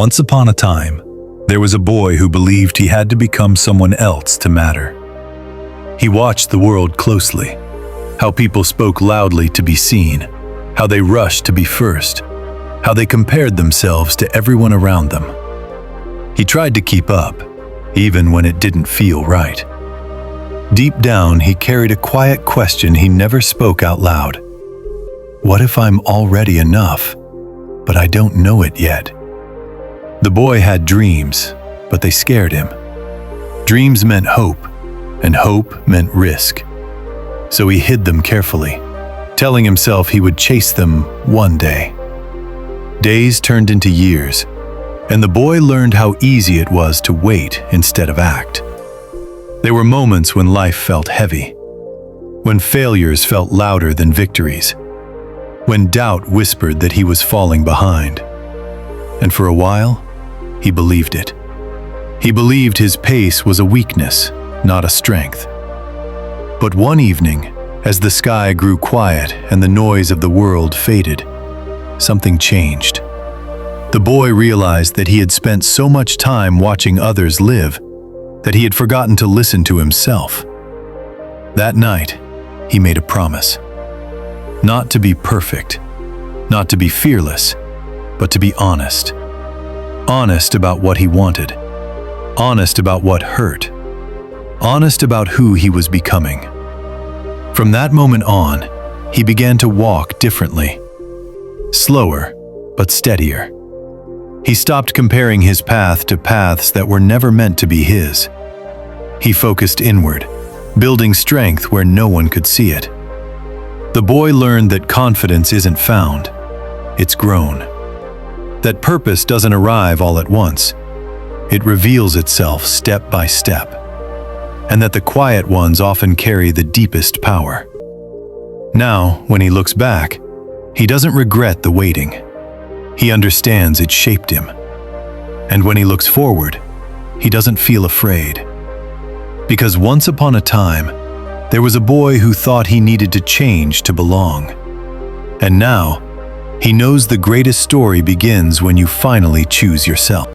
Once upon a time, there was a boy who believed he had to become someone else to matter. He watched the world closely, how people spoke loudly to be seen, how they rushed to be first, how they compared themselves to everyone around them. He tried to keep up, even when it didn't feel right. Deep down, he carried a quiet question he never spoke out loud. What if I'm already enough, but I don't know it yet? The boy had dreams, but they scared him. Dreams meant hope, and hope meant risk. So he hid them carefully, telling himself he would chase them one day. Days turned into years, and the boy learned how easy it was to wait instead of act. There were moments when life felt heavy, when failures felt louder than victories, when doubt whispered that he was falling behind. And for a while, he believed it. He believed his pace was a weakness, not a strength. But one evening, as the sky grew quiet and the noise of the world faded, something changed. The boy realized that he had spent so much time watching others live that he had forgotten to listen to himself. That night, he made a promise. Not to be perfect, not to be fearless, but to be honest. Honest about what he wanted. Honest about what hurt. Honest about who he was becoming. From that moment on, he began to walk differently. Slower, but steadier. He stopped comparing his path to paths that were never meant to be his. He focused inward, building strength where no one could see it. The boy learned that confidence isn't found, it's grown. That purpose doesn't arrive all at once. It reveals itself step by step. And that the quiet ones often carry the deepest power. Now, when he looks back, he doesn't regret the waiting. He understands it shaped him. And when he looks forward, he doesn't feel afraid. Because once upon a time, there was a boy who thought he needed to change to belong. And now, he knows the greatest story begins when you finally choose yourself.